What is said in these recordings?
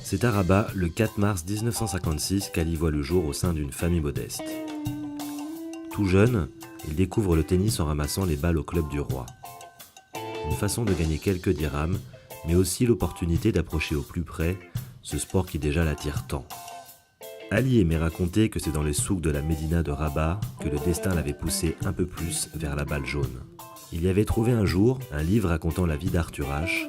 C'est à Rabat, le 4 mars 1956, qu'Ali voit le jour au sein d'une famille modeste. Tout jeune, il découvre le tennis en ramassant les balles au club du roi. Une façon de gagner quelques dirhams, mais aussi l'opportunité d'approcher au plus près ce sport qui déjà l'attire tant. Ali aimait raconter que c'est dans les souks de la Médina de Rabat que le destin l'avait poussé un peu plus vers la balle jaune. Il y avait trouvé un jour un livre racontant la vie d'Arthur Ashe,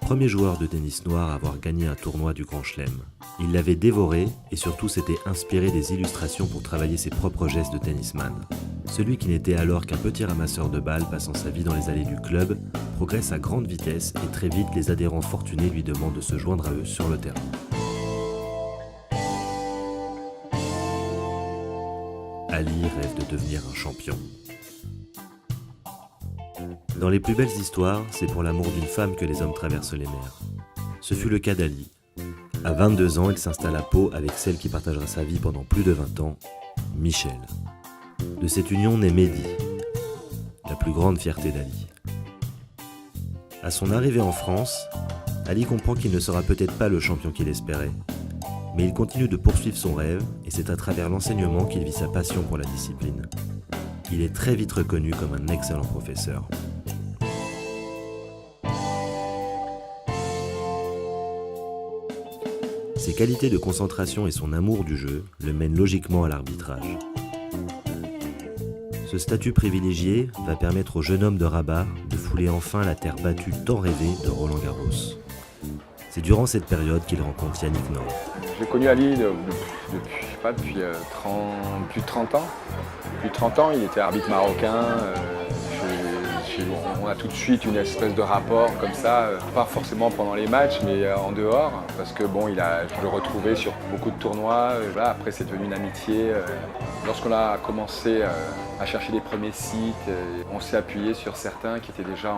premier joueur de tennis noir à avoir gagné un tournoi du Grand Chelem. Il l'avait dévoré et surtout s'était inspiré des illustrations pour travailler ses propres gestes de tennisman. Celui qui n'était alors qu'un petit ramasseur de balles passant sa vie dans les allées du club progresse à grande vitesse et très vite les adhérents fortunés lui demandent de se joindre à eux sur le terrain. Ali rêve de devenir un champion. Dans les plus belles histoires, c'est pour l'amour d'une femme que les hommes traversent les mers. Ce fut le cas d'Ali. À 22 ans, il s'installe à Pau avec celle qui partagera sa vie pendant plus de 20 ans, Michel. De cette union naît Mehdi, la plus grande fierté d'Ali. À son arrivée en France, Ali comprend qu'il ne sera peut-être pas le champion qu'il espérait. Mais il continue de poursuivre son rêve et c'est à travers l'enseignement qu'il vit sa passion pour la discipline. Il est très vite reconnu comme un excellent professeur. Ses qualités de concentration et son amour du jeu le mènent logiquement à l'arbitrage. Ce statut privilégié va permettre au jeune homme de Rabat de fouler enfin la terre battue tant rêvée de Roland Garros. C'est durant cette période qu'il rencontre Yannick Noah. J'ai connu Ali depuis plus de 30 ans. Depuis 30 ans, il était arbitre marocain. On a tout de suite une espèce de rapport comme ça, pas forcément pendant les matchs, mais en dehors, parce que bon, je le retrouvais sur beaucoup de tournois. Voilà, après, c'est devenu une amitié. Lorsqu'on a commencé à chercher les premiers sites, on s'est appuyé sur certains qui étaient déjà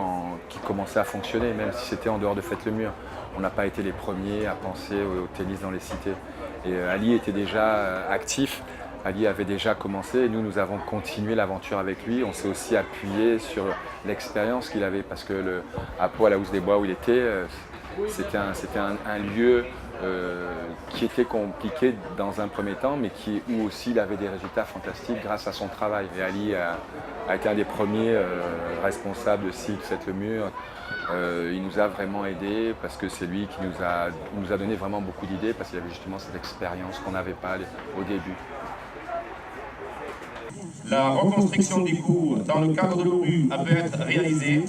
qui commençaient à fonctionner, même si c'était en dehors de Faites-le-Mur. On n'a pas été les premiers à penser au tennis dans les cités. Et Ali était déjà actif. Ali avait déjà commencé et nous avons continué l'aventure avec lui. On s'est aussi appuyé sur l'expérience qu'il avait parce que à Pau, à la Housse des Bois où il était, c'était un lieu qui était compliqué dans un premier temps, mais où aussi il avait des résultats fantastiques grâce à son travail. Et Ali a été un des premiers responsables de site Faites-le-Mur. Il nous a vraiment aidés parce que c'est lui qui nous a donné vraiment beaucoup d'idées parce qu'il avait justement cette expérience qu'on n'avait pas au début. La reconstruction des cours dans le cadre de l'ONU a pu être réalisée.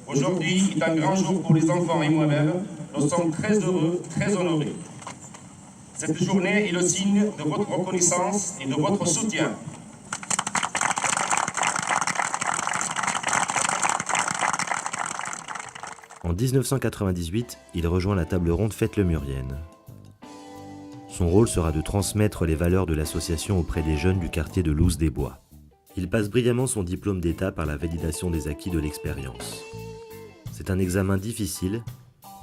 Aujourd'hui est un grand jour pour les enfants et moi-même. Nous sommes très heureux, très honorés. Cette journée est le signe de votre reconnaissance et de votre soutien. En 1998, il rejoint la table ronde Faites-le-Murienne. Son rôle sera de transmettre les valeurs de l'association auprès des jeunes du quartier de l'Housse des Bois. Il passe brillamment son diplôme d'État par la validation des acquis de l'expérience. C'est un examen difficile,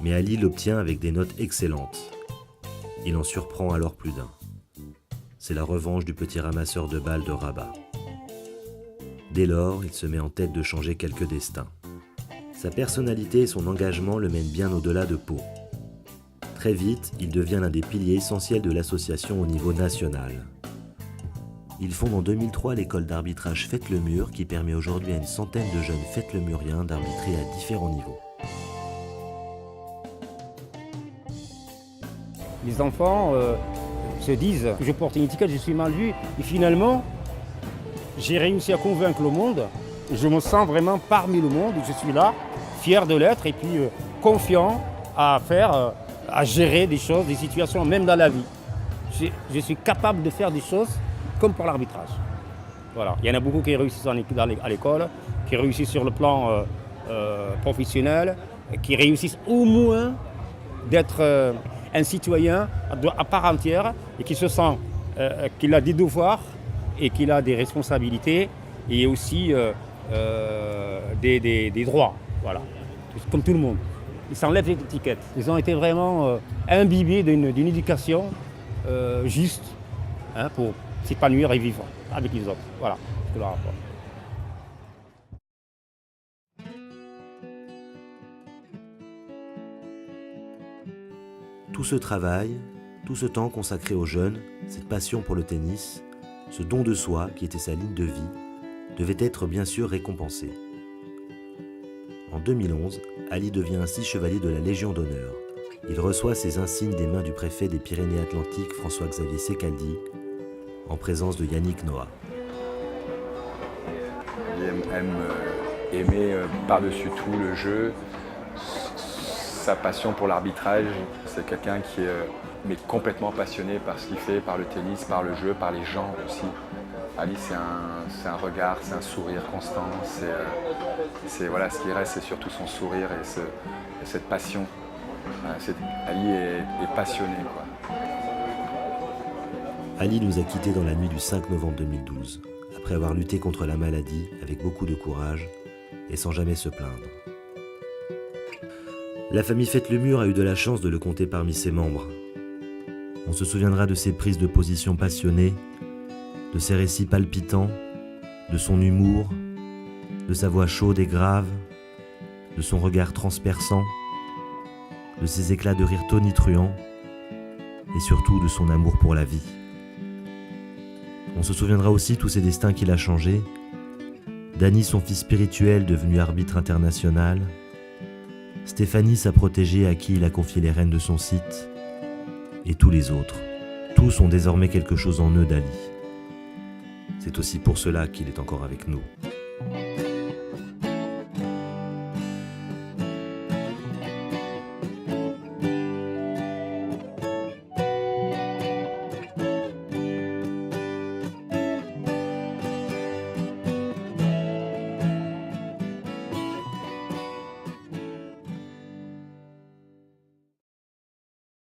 mais Ali l'obtient avec des notes excellentes. Il en surprend alors plus d'un. C'est la revanche du petit ramasseur de balles de Rabat. Dès lors, il se met en tête de changer quelques destins. Sa personnalité et son engagement le mènent bien au-delà de Pau. Très vite, il devient l'un des piliers essentiels de l'association au niveau national. Il fonde en 2003 l'école d'arbitrage Faites-le-Mur qui permet aujourd'hui à une centaine de jeunes Faites-le-Muriens d'arbitrer à différents niveaux. Les enfants se disent que je porte une étiquette, je suis mal vu. Et finalement, j'ai réussi à convaincre le monde. Je me sens vraiment parmi le monde. Je suis là, fier de l'être et puis confiant à gérer des choses, des situations, même dans la vie. Je suis capable de faire des choses comme pour l'arbitrage. Voilà. Il y en a beaucoup qui réussissent à l'école, qui réussissent sur le plan professionnel, qui réussissent au moins d'être un citoyen à part entière et qui se sent qu'il a des devoirs et qu'il a des responsabilités et aussi des droits. Voilà. Comme tout le monde. Ils s'enlèvent l'étiquette. Ils ont été vraiment imbibés d'une éducation juste pour s'épanouir et vivre avec les autres. Voilà, c'est le rapport. Tout ce travail, tout ce temps consacré aux jeunes, cette passion pour le tennis, ce don de soi qui était sa ligne de vie, devait être bien sûr récompensé. En 2011, Ali devient ainsi chevalier de la Légion d'honneur. Il reçoit ses insignes des mains du préfet des Pyrénées-Atlantiques, François-Xavier Secaldi, en présence de Yannick Noah. Il aime aimer par-dessus tout le jeu, sa passion pour l'arbitrage. C'est quelqu'un qui est complètement passionné par ce qu'il fait, par le tennis, par le jeu, par les gens aussi. Ali, c'est un regard, c'est un sourire constant. Voilà, ce qui reste, c'est surtout son sourire et cette passion. Ali est passionné, quoi. Ali nous a quittés dans la nuit du 5 novembre 2012, après avoir lutté contre la maladie avec beaucoup de courage et sans jamais se plaindre. La famille Fête-le-Mur a eu de la chance de le compter parmi ses membres. On se souviendra de ses prises de position passionnées, de ses récits palpitants, de son humour, de sa voix chaude et grave, de son regard transperçant, de ses éclats de rire tonitruants et surtout de son amour pour la vie. On se souviendra aussi tous ces destins qu'il a changés, Dany, son fils spirituel devenu arbitre international, Stéphanie, sa protégée à qui il a confié les rênes de son site, et tous les autres. Tous ont désormais quelque chose en eux d'Ali. C'est aussi pour cela qu'il est encore avec nous.